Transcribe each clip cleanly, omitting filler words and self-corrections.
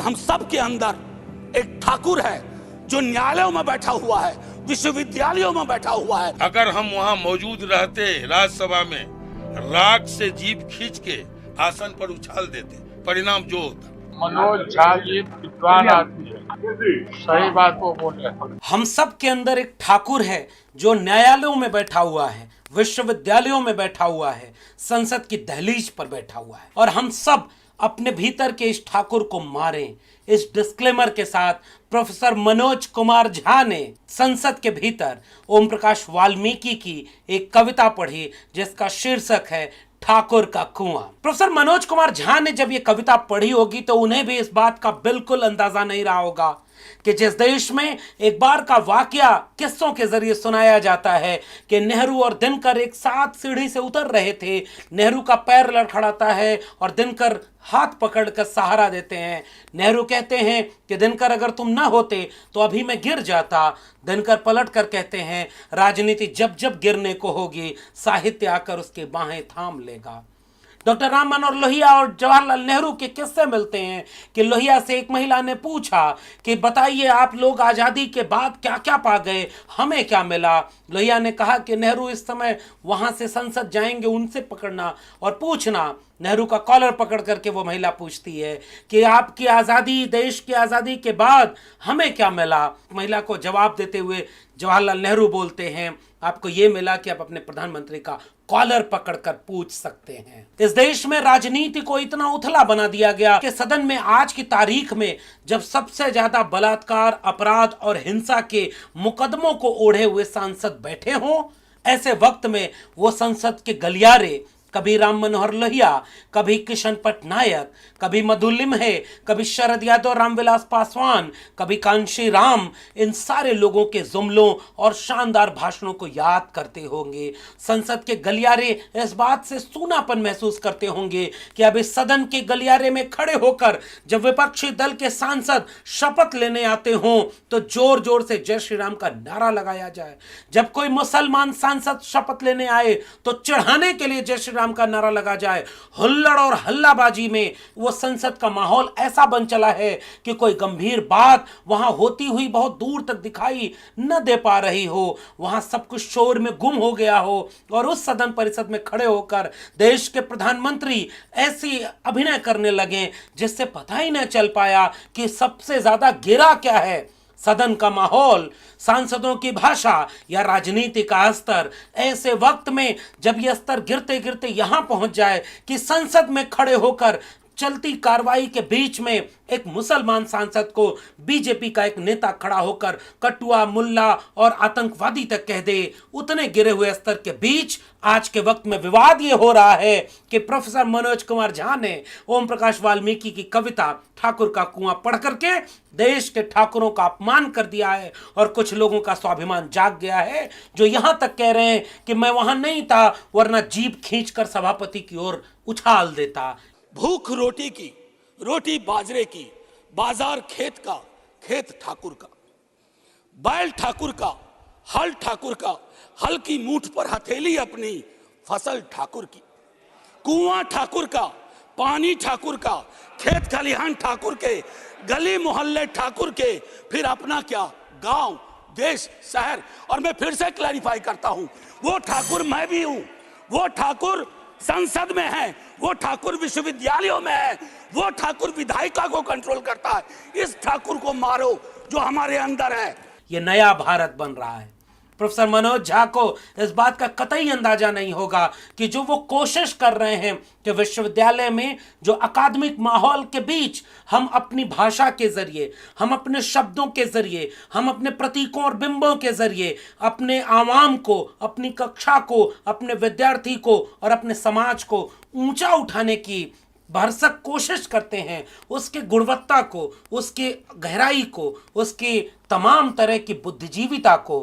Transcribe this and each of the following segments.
हम सब के अंदर एक ठाकुर है जो न्यायालयों में बैठा हुआ है, विश्वविद्यालयों में बैठा हुआ है। अगर हम वहाँ मौजूद रहते राज्यसभा में, राग से जीभ खींच के आसन पर उछाल देते, परिणाम जो होता। मनोज झा जी विद्वान आदमी है, सही बात वो बोले। हम सब के अंदर एक ठाकुर है जो न्यायालयों में बैठा हुआ है, विश्वविद्यालयों में बैठा हुआ है, संसद की दहलीज पर बैठा हुआ है, और हम सब अपने भीतर के इस ठाकुर को मारें। इस डिस्क्लेमर के साथ प्रोफेसर मनोज कुमार झा ने संसद के भीतर ओम प्रकाश वाल्मीकि की एक कविता पढ़ी जिसका शीर्षक है ठाकुर का कुआं। प्रोफेसर मनोज कुमार झा ने जब ये कविता पढ़ी होगी तो उन्हें भी इस बात का बिल्कुल अंदाजा नहीं रहा होगा कि जिस देश में एक बार का वाकया किस्सों के जरिए सुनाया जाता है कि नेहरू और दिनकर एक साथ सीढ़ी से उतर रहे थे, नेहरू का पैर लड़खड़ाता है और दिनकर हाथ पकड़कर सहारा देते हैं। नेहरू कहते हैं कि दिनकर अगर तुम ना होते तो अभी मैं गिर जाता। दिनकर पलट कर कहते हैं राजनीति जब जब गिरने को होगी साहित्य आकर उसके बाहें थाम लेगा। डॉक्टर राम मनोहर लोहिया और जवाहरलाल नेहरू के किस्से मिलते हैं कि लोहिया से एक महिला ने पूछा कि बताइए आप लोग आज़ादी के बाद क्या क्या पा गए, हमें क्या मिला। लोहिया ने कहा कि नेहरू इस समय वहां से संसद जाएंगे, उनसे पकड़ना और पूछना। नेहरू का कॉलर पकड़ करके वो महिला पूछती है कि आपकी आज़ादी, देश की आज़ादी के बाद हमें क्या मिला। महिला को जवाब देते हुए जवाहरलाल नेहरू बोलते हैं आपको ये मिला कि आप अपने प्रधानमंत्री का कॉलर पकड़कर पूछ सकते हैं। इस देश में राजनीति को इतना उथला बना दिया गया कि सदन में आज की तारीख में जब सबसे ज्यादा बलात्कार, अपराध और हिंसा के मुकदमों को ओढ़े हुए सांसद बैठे हों, ऐसे वक्त में वो संसद के गलियारे कभी राम मनोहर लोहिया, कभी किशन पटनायक, कभी मधु लिम्हे, कभी शरद यादव, रामविलास पासवान, कभी कांशी राम, इन सारे लोगों के जुमलों और शानदार भाषणों को याद करते होंगे। संसद के गलियारे इस बात से सूनापन महसूस करते होंगे कि अब इस सदन के गलियारे में खड़े होकर जब विपक्षी दल के सांसद शपथ लेने आते हों तो जोर जोर से जय श्री राम का नारा लगाया जाए। जब कोई मुसलमान सांसद शपथ लेने आए तो चढ़ाने के लिए जय श्री राम का नारा लगा जाए। हुल्लड़ और हल्लाबाजी में वो संसद का माहौल ऐसा बन चला है कि कोई गंभीर बात वहां होती हुई बहुत दूर तक दिखाई न दे पा रही हो, वहां सब कुछ शोर में गुम हो गया हो और उस सदन परिषद में खड़े होकर देश के प्रधानमंत्री ऐसी अभिनय करने लगे जिससे पता ही न चल पाया कि सबसे ज्यादा गिरा क्या है, सदन का माहौल, सांसदों की भाषा या राजनीति का स्तर। ऐसे वक्त में जब यह स्तर गिरते गिरते यहां पहुंच जाए कि संसद में खड़े होकर चलती कार्रवाई के बीच में एक मुसलमान सांसद को बीजेपी का एक नेता खड़ा होकर कटुआ, मुल्ला और आतंकवादी तक कह दे, उतने गिरे हुए स्तर के बीच आज के वक्त में विवाद ये हो रहा है कि प्रोफेसर मनोज कुमार झा ने ओम प्रकाश वाल्मीकि की कविता ठाकुर का कुआं पढ़ करके देश के ठाकुरों का अपमान कर दिया है और कुछ लोगों का स्वाभिमान जाग गया है जो यहां तक कह रहे हैं कि मैं वहां नहीं था वरना जीभ खींचकर सभापति की ओर उछाल देता। भूख रोटी की, रोटी बाजरे की, बाजार खेत का, खेत ठाकुर का, बैल ठाकुर का, हल ठाकुर का, हल की मूठ पर हथेली अपनी, फसल ठाकुर की, कुआं ठाकुर का, पानी ठाकुर का, खेत खलिहान ठाकुर के, गली मोहल्ले ठाकुर के, फिर अपना क्या, गांव, देश, शहर। और मैं फिर से क्लैरिफाई करता हूं, वो ठाकुर मैं भी हूं, वो ठाकुर संसद में है, वो ठाकुर विश्वविद्यालयों में है, वो ठाकुर विधायिका को कंट्रोल करता है। इस ठाकुर को मारो जो हमारे अंदर है। ये नया भारत बन रहा है। प्रोफेसर मनोज झा को इस बात का कतई अंदाजा नहीं होगा कि जो वो कोशिश कर रहे हैं कि विश्वविद्यालय में जो अकादमिक माहौल के बीच हम अपनी भाषा के जरिए, हम अपने शब्दों के जरिए, हम अपने प्रतीकों और बिंबों के जरिए अपने आवाम को, अपनी कक्षा को, अपने विद्यार्थी को और अपने समाज को ऊंचा उठाने की भरसक कोशिश करते हैं, उसकी गुणवत्ता को, उसकी गहराई को, उसकी तमाम तरह की बुद्धिजीविता को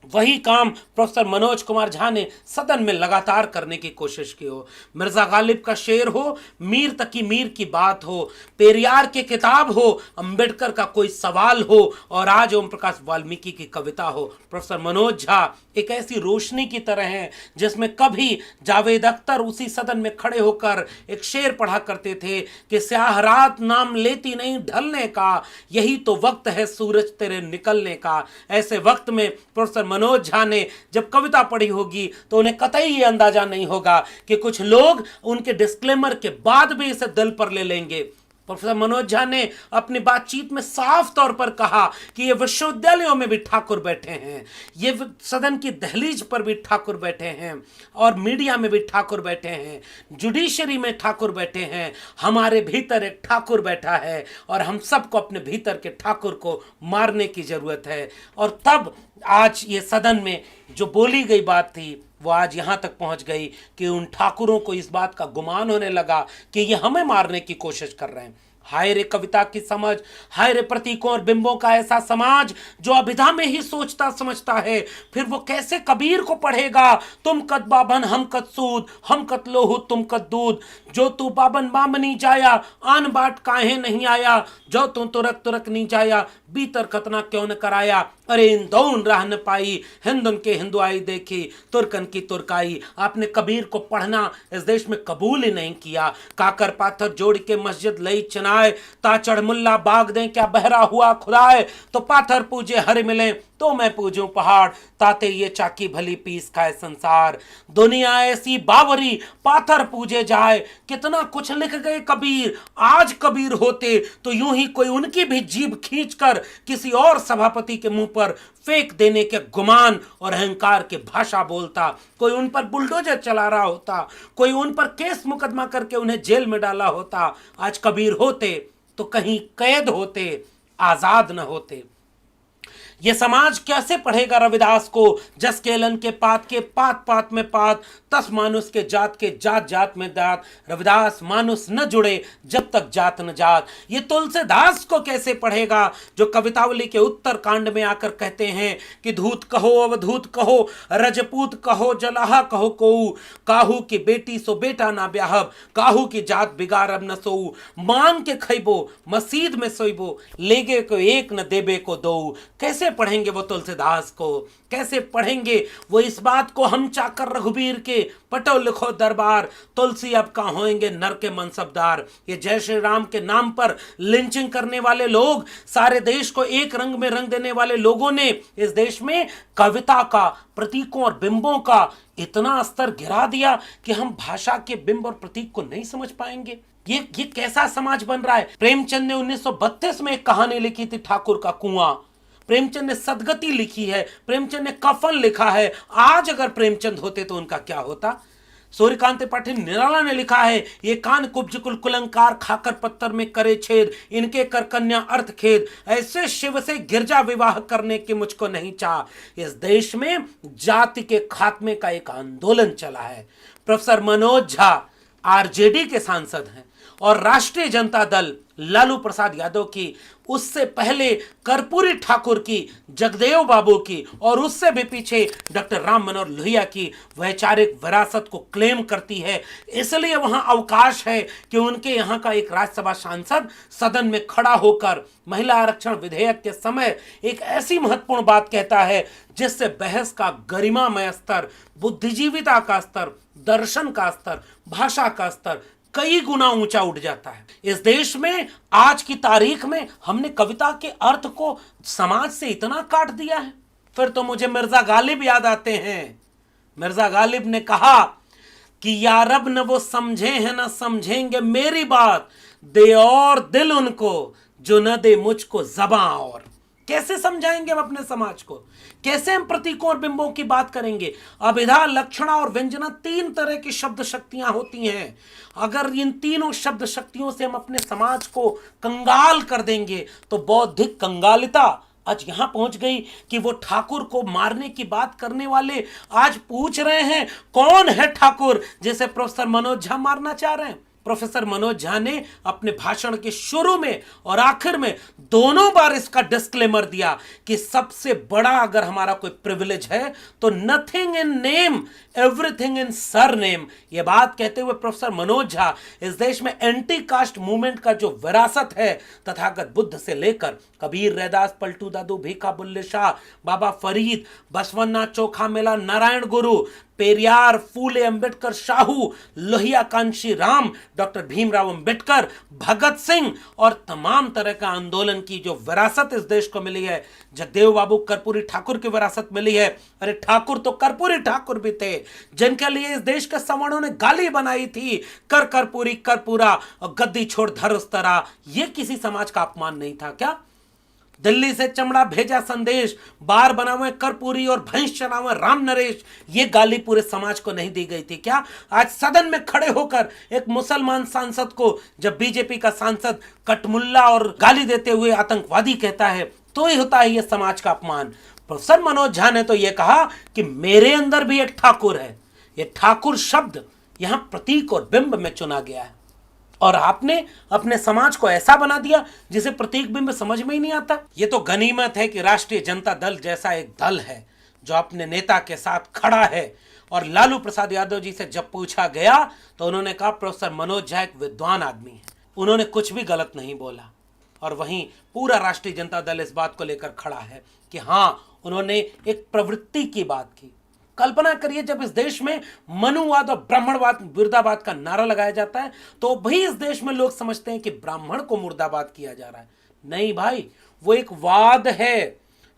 वही काम प्रोफेसर मनोज कुमार झा ने सदन में लगातार करने की कोशिश की हो। मिर्जा गालिब का शेर हो, मीर तकी मीर की बात हो, पेरियार की किताब हो, अंबेडकर का कोई सवाल हो और आज ओम प्रकाश वाल्मीकि की कविता हो, प्रोफेसर मनोज झा एक ऐसी रोशनी की तरह हैं जिसमें कभी जावेद अख्तर उसी सदन में खड़े होकर एक शेर पढ़ा करते थे कि स्याह रात नाम लेती नहीं ढलने का, यही तो वक्त है सूरज तेरे निकलने का। ऐसे वक्त में प्रोफेसर मनोज झा ने जब कविता पढ़ी होगी तो उन्हें कतई ये अंदाजा नहीं होगा कि कुछ लोग उनके डिस्क्लेमर के बाद भी इसे दिल पर ले लेंगे। प्रोफेसर मनोज झा ने अपनी बातचीत में साफ तौर पर कहा कि ये विश्वविद्यालयों में भी ठाकुर बैठे हैं, ये सदन की दहलीज पर भी ठाकुर बैठे हैं और मीडिया में भी ठाकुर बैठे हैं, जुडिशरी में ठाकुर बैठे हैं। हमारे भीतर एक ठाकुर बैठा है और हम सबको अपने भीतर के ठाकुर को मारने की जरूरत है। और तब आज ये सदन में जो बोली गई बात थी वो आज यहाँ तक पहुँच गई कि उन ठाकुरों को इस बात का गुमान होने लगा कि ये हमें मारने की कोशिश कर रहे हैं। हाय रे कविता की समझ, हाय रे प्रतीकों और बिंबों का ऐसा समाज जो अभिधा में ही सोचता समझता है, फिर वो कैसे कबीर को पढ़ेगा। तुम कद बाबन हम कद सूद, हम कद लोहू तुम कद दूध, जो तू बाबन बामनी जाया, आन बाट काहे नहीं आया, जो तू तुरक तुरक नहीं जाया, बीतर खतना क्यों न कराया। अरे इंदौन राह न पाई, हिंदुन के हिंदुआई देखी, तुर्कन की तुर्काई। आपने कबीर को पढ़ना इस देश में कबूल ही नहीं किया। काकर पाथर जोड़ के मस्जिद लई चनाए, ताचड़ मुल्ला बाग दें क्या बहरा हुआ खुदाए। तो पाथर पूजे हर मिले तो मैं पूजूं पहाड़, ताते ये चाकी भली पीस खाए संसार। दुनिया ऐसी बावरी पाथर पूजे जाए, कितना कुछ लिख गए कबीर। आज कबीर होते तो यूं ही कोई उनकी भी जीभ खींचकर किसी और सभापति के मुंह पर फेंक देने के गुमान और अहंकार की भाषा बोलता, कोई उन पर बुलडोजर चला रहा होता, कोई उन पर केस मुकदमा करके उन्हें जेल में डाला होता। आज कबीर होते तो कहीं कैद होते, आजाद न होते। ये समाज कैसे पढ़ेगा रविदास को, जस केलन के पात पात में पात, तस मानुष के जात जात में दात। रविदास मानुष न जुड़े जब तक जात न जात। ये तुलसीदास को कैसे पढ़ेगा जो कवितावली के उत्तर कांड में आकर कहते हैं कि धूत कहो अवधूत कहो, रजपूत कहो जलाहा कहो कोऊ, काहू की बेटी सो बेटा ना ब्याहब, काहू की जात बिगाड़ अब न सोऊ। मांग के खैबो मसीद में सोइबो, लेगे को एक न देबे को दो। कैसे पढ़ेंगे वो तुलसीदास को, कैसे पढ़ेंगे वो इस बात को हम चाकर रघुबीर के पटो लिखो दरबार, तुलसी अब कहाँ होंगे नर के मनसबदार। ये जय श्री राम के नाम पर लिंचिंग करने वाले लोग, सारे देश को एक रंग में रंग देने वाले लोगों ने इस देश में कविता का, प्रतीकों और बिंबों का इतना स्तर गिरा दिया कि हम भाषा के बिंब और प्रतीक को नहीं समझ पाएंगे। ये कैसा समाज बन रहा है। प्रेमचंद ने 1932 में एक कहानी लिखी थी ठाकुर का कुआं, प्रेमचंद ने सदगति लिखी है, प्रेमचंद ने कफन लिखा है। आज अगर प्रेमचंद होते तो उनका क्या होता। सूर्यकांत त्रिपाठी निराला ने लिखा है, ये कान कुब्ज कुलकुलंकार खाकर पत्थर में करे छेद, इनके कर कन्या अर्थ खेद, ऐसे शिव से गिरजा विवाह करने की मुझको नहीं चाह। इस देश में जाति के खात्मे का एक आंदोलन चला है। प्रोफेसर मनोज झा आरजेडी के सांसद हैं और राष्ट्रीय जनता दल लालू प्रसाद यादव की, उससे पहले कर्पूरी ठाकुर की, जगदेव बाबू की और उससे भी पीछे डॉक्टर राम मनोहर लोहिया की वैचारिक विरासत को क्लेम करती है। इसलिए वहां अवकाश है कि उनके यहाँ का एक राज्यसभा सांसद सदन में खड़ा होकर महिला आरक्षण विधेयक के समय एक ऐसी महत्वपूर्ण बात कहता है जिससे बहस का गरिमामय स्तर, बुद्धिजीविता का स्तर, दर्शन का स्तर, भाषा का स्तर कई गुना ऊंचा उठ जाता है। इस देश में आज की तारीख में हमने कविता के अर्थ को समाज से इतना काट दिया है। फिर तो मुझे मिर्जा गालिब याद आते हैं। मिर्जा गालिब ने कहा कि या रब न वो समझे हैं न समझेंगे मेरी बात, दे और दिल उनको जो न दे मुझको ज़बां और। कैसे समझाएंगे हम अपने समाज को, कैसे हम प्रतीकों और बिंबों की बात करेंगे। अभिधा, लक्षणा और व्यंजना 3 तरह की शब्द शक्तियां होती हैं। अगर इन तीनों शब्द शक्तियों से हम अपने समाज को कंगाल कर देंगे तो बौद्धिक कंगालिता आज यहां पहुंच गई कि वो ठाकुर को मारने की बात करने वाले आज पूछ रहे हैं कौन है ठाकुर जिसे प्रोफेसर मनोज झा मारना चाह रहे हैं। प्रोफेसर मनोज झा ने अपने भाषण के शुरू में और आखिर में दोनों बार इसका डिस्क्लेमर दिया कि सबसे बड़ा अगर हमारा कोई प्रिविलेज है तो nothing in name everything in surname. यह बात कहते हुए प्रोफेसर मनोज झा इस देश में एंटी कास्ट मूवमेंट का जो विरासत है तथागत बुद्ध से लेकर कबीर, रैदास, पलटू दादू, भीखा, बुल्ले शाह, बाबा फरीद, बसवन्ना, चोखा मेला, नारायण गुरु, पेरियार, फूले अंबेडकर, शाहू, लोहिया कांशी राम, डॉक्टर भीमराव अंबेडकर, भगत सिंह और तमाम तरह का आंदोलन की जो विरासत इस देश को मिली है, जगदेव बाबू कर्पूरी ठाकुर की विरासत मिली है। अरे ठाकुर तो कर्पूरी ठाकुर भी थे जिनके लिए इस देश के सवर्णों ने गाली बनाई थी, कर कर्पूरी कर्पूरा और गद्दी छोड़ धर उस तरह। यह किसी समाज का अपमान नहीं था क्या? दिल्ली से चमड़ा भेजा संदेश, बार बना हुए कर्पूरी और भैंस चना हुए राम नरेश, ये गाली पूरे समाज को नहीं दी गई थी क्या? आज सदन में खड़े होकर एक मुसलमान सांसद को जब बीजेपी का सांसद कटमुल्ला और गाली देते हुए आतंकवादी कहता है तो ही होता है ये समाज का अपमान। प्रोफेसर मनोज झा ने तो यह कहा कि मेरे अंदर भी एक ठाकुर है। यह ठाकुर शब्द यहां प्रतीक और बिंब में चुना गया है और आपने अपने समाज को ऐसा बना दिया जिसे प्रतीक बिंब समझ में ही नहीं आता। ये तो गनीमत है कि राष्ट्रीय जनता दल जैसा एक दल है जो अपने नेता के साथ खड़ा है। और लालू प्रसाद यादव जी से जब पूछा गया तो उन्होंने कहा प्रोफेसर मनोज झा एक विद्वान आदमी है, उन्होंने कुछ भी गलत नहीं बोला। और वहीं पूरा राष्ट्रीय जनता दल इस बात को लेकर खड़ा है कि हां, उन्होंने एक प्रवृत्ति की बात की। कल्पना करिए जब इस देश में मनुवाद और ब्राह्मणवाद, मुर्दाबाद का नारा लगाया जाता है तो भी इस देश में लोग समझते हैं कि ब्राह्मण को मुर्दाबाद किया जा रहा है। नहीं भाई, वो एक वाद है।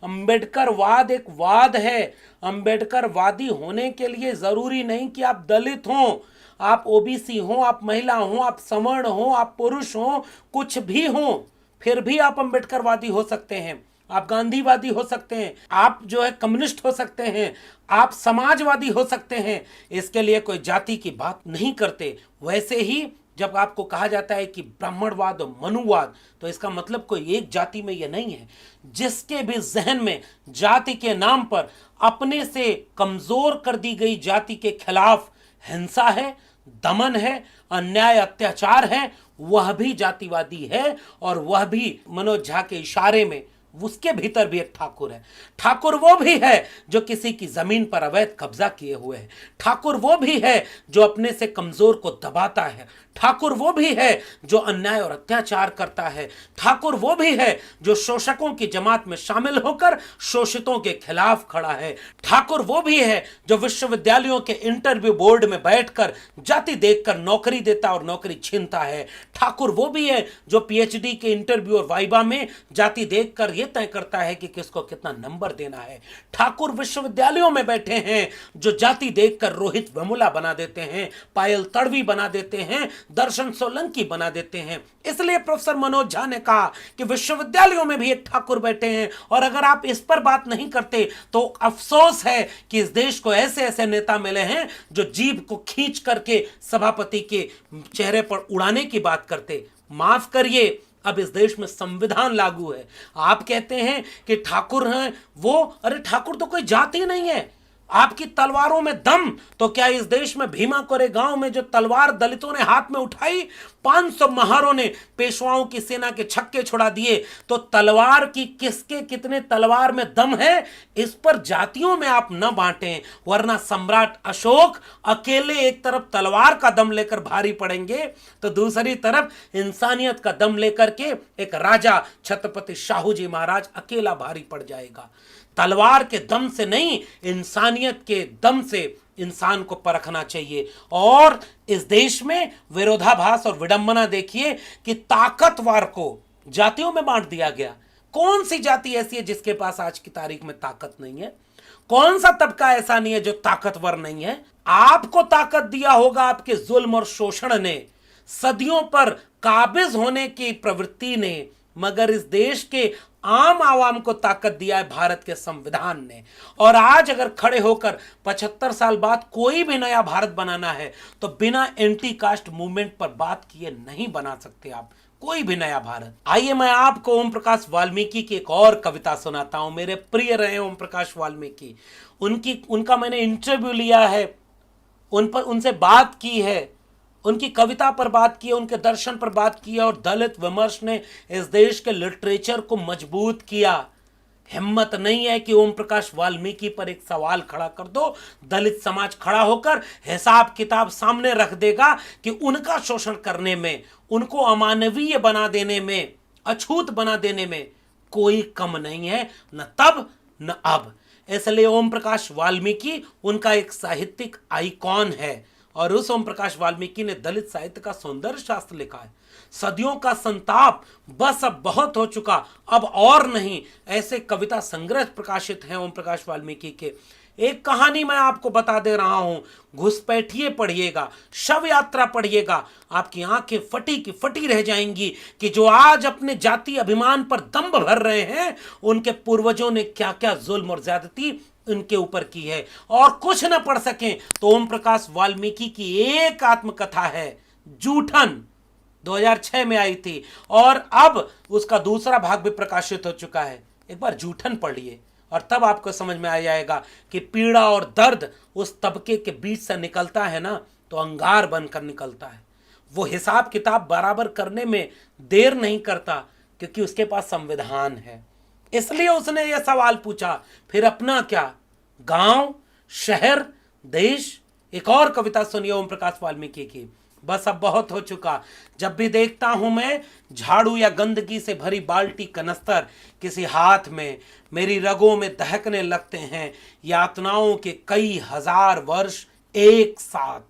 अंबेडकर वाद एक वाद है। अंबेडकर वादी होने के लिए जरूरी नहीं कि आप दलित हों, आप ओबीसी हों, आप महिला हों, आप सवर्ण हों, आप पुरुष हों, कुछ भी हों, फिर भी आप अंबेडकरवादी हो सकते हैं, आप गांधीवादी हो सकते हैं, आप जो है कम्युनिस्ट हो सकते हैं, आप समाजवादी हो सकते हैं। इसके लिए कोई जाति की बात नहीं करते। वैसे ही जब आपको कहा जाता है कि ब्राह्मणवाद और मनुवाद, तो इसका मतलब कोई एक जाति में यह नहीं है। जिसके भी जहन में जाति के नाम पर अपने से कमजोर कर दी गई जाति के खिलाफ हिंसा है, दमन है, अन्याय अत्याचार है, वह भी जातिवादी है। और वह भी मनोज झा के इशारे में उसके भीतर भी एक ठाकुर है। ठाकुर वो भी है जो किसी की जमीन पर अवैध कब्जा किए हुए है। ठाकुर वो भी है जो अपने से कमजोर को दबाता है। ठाकुर वो भी है जो अन्याय और अत्याचार करता है। ठाकुर वो भी है जो शोषकों की जमात में शामिल होकर शोषितों के खिलाफ खड़ा है। ठाकुर वो भी है जो विश्वविद्यालयों के इंटरव्यू बोर्ड में बैठकर जाति देखकर नौकरी देता और नौकरी छीनता है। ठाकुर वो भी है जो पीएचडी के इंटरव्यू और वाइवा में जाति देखकर यह तय करता है कि किसको कितना नंबर देना है। ठाकुर विश्वविद्यालयों में बैठे हैं जो जाति देखकर रोहित वेमुला बना देते हैं, पायल तड़वी बना देते हैं, दर्शन सोलंकी बना देते हैं। इसलिए प्रोफेसर मनोज झा ने कहा कि विश्वविद्यालयों में भी एक ठाकुर बैठे हैं। और अगर आप इस पर बात नहीं करते तो अफसोस है कि इस देश को ऐसे ऐसे नेता मिले हैं जो जीभ को खींच करके सभापति के चेहरे पर उड़ाने की बात करते। माफ करिए, अब इस देश में संविधान लागू है। आप कहते हैं कि ठाकुर हैं वो, अरे ठाकुर तो कोई जाति नहीं है। आपकी तलवारों में दम, तो क्या इस देश में भीमा कोरे गांव में जो तलवार दलितों ने हाथ में उठाई, 500 महारों ने पेशवाओं की सेना के छक्के छुड़ा दिए, तो तलवार की किसके कितने तलवार में दम है, इस पर जातियों में आप न बांटें, वरना सम्राट अशोक अकेले एक तरफ तलवार का दम लेकर भारी पड़ेंगे तो दूसरी तरफ इंसानियत का दम लेकर के एक राजा छत्रपति शाहू जी महाराज अकेला भारी पड़ जाएगा। तलवार के दम से नहीं, इंसानियत के दम से इंसान को परखना चाहिए। और इस देश में विरोधाभास और विडंबना देखिए कि ताकतवर को जातियों में बांट दिया गया। कौन सी जाति ऐसी है जिसके पास आज की तारीख में ताकत नहीं है? कौन सा तबका ऐसा नहीं है जो ताकतवर नहीं है? आपको ताकत दिया होगा आपके जुल्म और शोषण ने, सदियों पर काबिज होने की प्रवृत्ति ने, मगर इस देश के आम आवाम को ताकत दिया है भारत के संविधान ने। और आज अगर खड़े होकर 75 साल बाद कोई भी नया भारत बनाना है तो बिना एंटी कास्ट मूवमेंट पर बात किए नहीं बना सकते आप कोई भी नया भारत। आइए मैं आपको ओम प्रकाश वाल्मीकि की एक और कविता सुनाता हूं। मेरे प्रिय रहे ओम प्रकाश वाल्मीकि, उनका मैंने इंटरव्यू लिया है, उनसे बात की है उनकी कविता पर बात की, उनके दर्शन पर बात की और दलित विमर्श ने इस देश के लिटरेचर को मजबूत किया। हिम्मत नहीं है कि ओम प्रकाश वाल्मीकि पर एक सवाल खड़ा कर दो, दलित समाज खड़ा होकर हिसाब किताब सामने रख देगा कि उनका शोषण करने में, उनको अमानवीय बना देने में, अछूत बना देने में कोई कम नहीं है, न तब न अब। इसलिए ओम प्रकाश वाल्मीकि उनका एक साहित्यिक आइकॉन है और उस ओम प्रकाश वाल्मीकि ने दलित साहित्य का सौंदर्य शास्त्र लिखा है। सदियों का संताप बस अब बहुत हो चुका, अब और नहीं, ऐसे कविता संग्रह प्रकाशित हैं ओम प्रकाश वाल्मीकि के। एक कहानी मैं आपको बता दे रहा हूं, घुसपैठिए पढ़िएगा, शव यात्रा पढ़िएगा, आपकी आंखें फटी की फटी रह जाएंगी कि जो आज अपने जाति अभिमान पर दंभ भर रहे हैं, उनके पूर्वजों ने क्या क्या जुल्म और ज्यादती उनके ऊपर की है। और कुछ न पढ़ सकें तो ओम प्रकाश वाल्मीकि की एक आत्मकथा है, जूठन, 2006 में आई थी और अब उसका दूसरा भाग भी प्रकाशित हो चुका है। एक बार जूठन पढ़िए और तब आपको समझ में आ जाएगा कि पीड़ा और दर्द उस तबके के बीच से निकलता है ना, तो अंगार बनकर निकलता है। वो हिसाब किताब बराबर करने में देर नहीं करता क्योंकि उसके पास संविधान है। इसलिए उसने ये सवाल पूछा, फिर अपना क्या, गांव, शहर, देश। एक और कविता सुनिए ओम प्रकाश वाल्मीकि की, बस अब बहुत हो चुका। जब भी देखता हूं मैं झाड़ू या गंदगी से भरी बाल्टी कनस्तर किसी हाथ में, मेरी रगों में दहकने लगते हैं यातनाओं के कई हजार वर्ष एक साथ,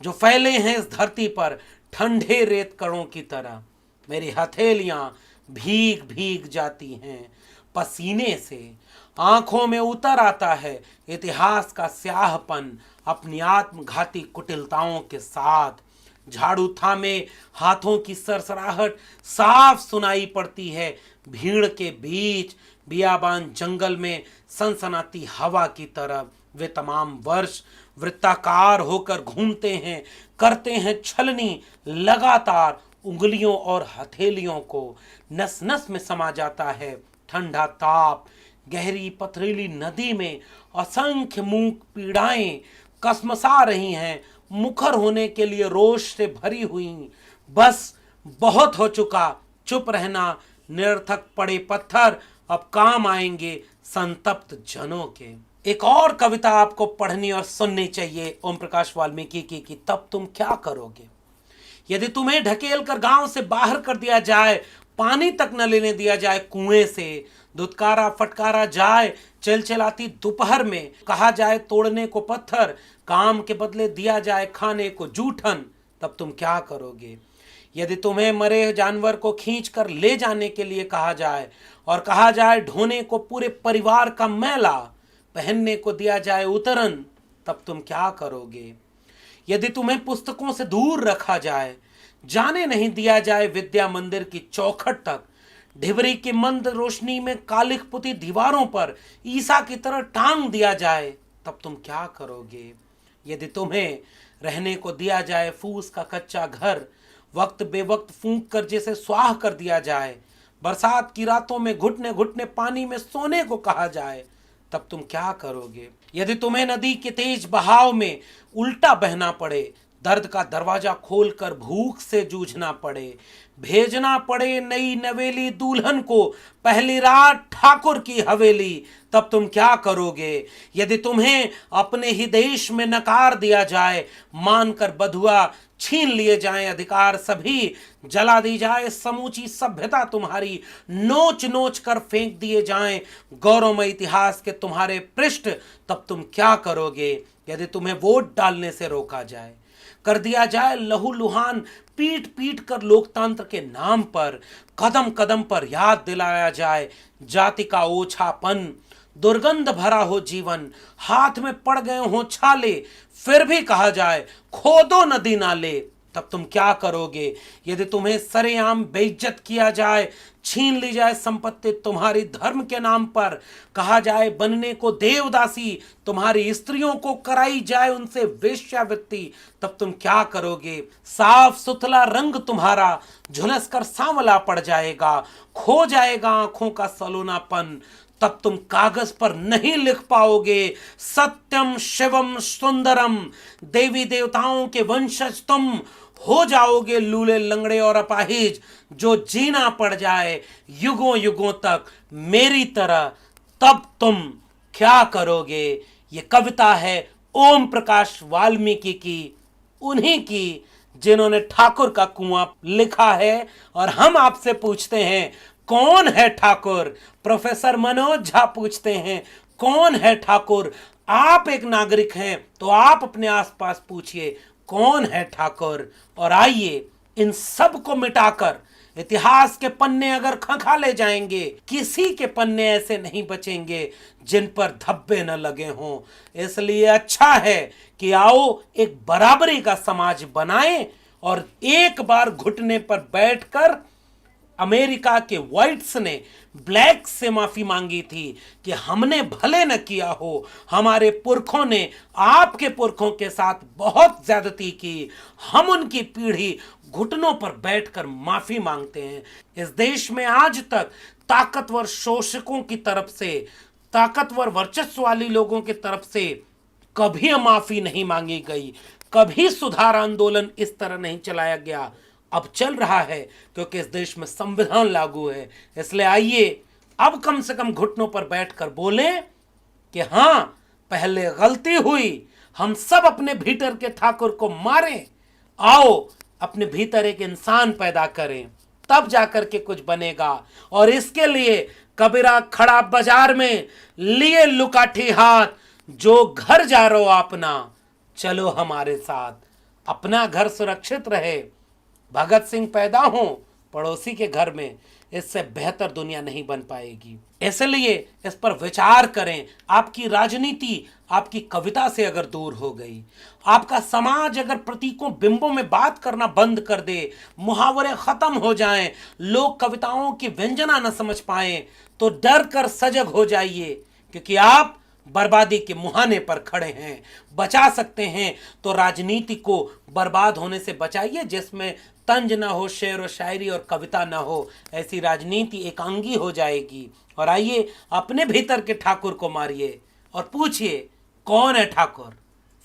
जो फैले हैं इस धरती पर ठंडे रेत कणों की तरह। मेरी हथेलियां भीग भीग जाती हैं पसीने से, आंखों में उतर आता है इतिहास का स्याहपन अपनी आत्मघाती कुटिलताओं के साथ। झाड़ू थामे हाथों की सरसराहट साफ सुनाई पड़ती है भीड़ के बीच, बियाबान जंगल में सनसनाती हवा की तरह। वे तमाम वर्ष वृत्ताकार होकर घूमते हैं, करते हैं छलनी, लगातार उंगलियों और हथेलियों को नस नस में समा जाता है ठंडा ताप। गहरी पथरीली नदी में असंख्य मूक पीड़ाएं कसमसा रही हैं, मुखर होने के लिए रोष से भरी हुई। बस बहुत हो चुका, चुप रहना, निरर्थक पड़े पत्थर अब काम आएंगे संतप्त जनों के। एक और कविता आपको पढ़नी और सुननी चाहिए ओम प्रकाश वाल्मीकि की, तब तुम क्या करोगे। यदि तुम्हें ढकेल कर गांव से बाहर कर दिया जाए, पानी तक न लेने दिया जाए कुएं से, दुत्कारा फटकारा जाए चिलचिलाती दोपहर में, कहा जाए तोड़ने को पत्थर, काम के बदले दिया जाए खाने को जूठन, तब तुम क्या करोगे। यदि तुम्हें मरे जानवर को खींच कर ले जाने के लिए कहा जाए और कहा जाए ढोने को पूरे परिवार का मैला, पहनने को दिया जाए उतरन, तब तुम क्या करोगे। यदि तुम्हें पुस्तकों से दूर रखा जाए, जाने नहीं दिया जाए विद्या मंदिर की चौखट तक, ढिबरी की मंद रोशनी में कालिख पुती दीवारों पर ईसा की तरह टांग दिया जाए, तब तुम क्या करोगे। यदि तुम्हें रहने को दिया जाए फूस का कच्चा घर, वक्त बेवक्त फूंक कर जिसे स्वाह कर दिया जाए, बरसात की रातों में घुटने घुटने पानी में सोने को कहा जाए, तब तुम क्या करोगे। यदि तुम्हें नदी के तेज बहाव में उल्टा बहना पड़े, दर्द का दरवाजा खोलकर भूख से जूझना पड़े, भेजना पड़े नई नवेली दुल्हन को पहली रात ठाकुर की हवेली, तब तुम क्या करोगे। यदि तुम्हें अपने ही देश में नकार दिया जाए, मानकर बधुआ छीन लिए जाएं अधिकार सभी, जला दी जाए समूची सभ्यता तुम्हारी, नोच नोच कर फेंक दिए जाएं गौरवमय इतिहास के तुम्हारे पृष्ठ, तब तुम क्या करोगे। यदि तुम्हें वोट डालने से रोका जाए, कर दिया जाए लहू लुहान, पीट पीट कर लोकतंत्र के नाम पर, कदम कदम पर याद दिलाया जाए जाति का ओछापन, दुर्गंध भरा हो जीवन, हाथ में पड़ गए हो छाले, फिर भी कहा जाए खोदो नदी नाले, तब तुम क्या करोगे। यदि तुम्हें सरेआम बेइज्जत किया जाए, छीन ली जाए संपत्ति तुम्हारी धर्म के नाम पर, कहा जाए बनने को देवदासी, तुम्हारी स्त्रियों को कराई जाए उनसे वेश्यावृत्ति, तब तुम क्या करोगे। साफ सुथरा रंग तुम्हारा झुलस कर सांवला पड़ जाएगा, खो जाएगा आंखों का सलोनापन, तब तुम कागज पर नहीं लिख पाओगे सत्यम शिवम सुंदरम, देवी देवताओं के वंशज तुम हो जाओगे लूले लंगड़े और अपाहिज, जो जीना पड़ जाए युगों युगों तक मेरी तरह, तब तुम क्या करोगे। ये कविता है ओम प्रकाश वाल्मीकि की, उन्हीं की जिन्होंने ठाकुर का कुआं लिखा है। और हम आपसे पूछते हैं कौन है ठाकुर। प्रोफेसर मनोज झा पूछते हैं कौन है ठाकुर। आप एक नागरिक हैं तो आप अपने आसपास पूछिए कौन है ठाकुर। और आइए इन सब को मिटाकर इतिहास के पन्ने अगर खंगाले जाएंगे, किसी के पन्ने ऐसे नहीं बचेंगे जिन पर धब्बे न लगे हों। इसलिए अच्छा है कि आओ एक बराबरी का समाज बनाएं और एक बार घुटने पर बैठकर, अमेरिका के व्हाइट्स ने ब्लैक से माफी मांगी थी कि हमने भले न किया हो, हमारे पुरखों ने आपके पुरखों के साथ बहुत ज्यादती की, हम उनकी पीढ़ी घुटनों पर बैठकर माफी मांगते हैं। इस देश में आज तक ताकतवर शोषकों की तरफ से, ताकतवर वर्चस्व वाली लोगों की तरफ से कभी माफी नहीं मांगी गई, कभी सुधार आंदोलन इस तरह नहीं चलाया गया। अब चल रहा है क्योंकि इस देश में संविधान लागू है। इसलिए आइए अब कम से कम घुटनों पर बैठकर बोलें कि हां, पहले गलती हुई, हम सब अपने भीतर के ठाकुर को मारें। आओ अपने भीतर एक इंसान पैदा करें, तब जाकर के कुछ बनेगा। और इसके लिए कबीरा खड़ा बाजार में लिए लुकाठी हाथ, जो घर जा रहे हो अपना, चलो हमारे साथ। अपना घर सुरक्षित रहे, भगत सिंह पैदा हो पड़ोसी के घर में, इससे बेहतर दुनिया नहीं बन पाएगी। इसलिए इस पर विचार करें। आपकी राजनीति आपकी कविता से अगर दूर हो गई, आपका समाज अगर प्रतीकों बिंबों में बात करना बंद कर दे, मुहावरे खत्म हो जाएं, लोग कविताओं की व्यंजना न समझ पाएं, तो डर कर सजग हो जाइए, क्योंकि आप बर्बादी के मुहाने पर खड़े हैं। बचा सकते हैं तो राजनीति को बर्बाद होने से बचाइए, जिसमें तंज ना हो, शेर व शायरी और कविता ना हो। ऐसी राजनीति एकांगी हो जाएगी। और आइए अपने भीतर के ठाकुर को मारिए और पूछिए कौन है ठाकुर।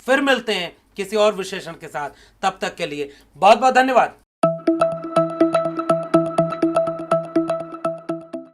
फिर मिलते हैं किसी और विशेषण के साथ, तब तक के लिए बहुत बहुत धन्यवाद।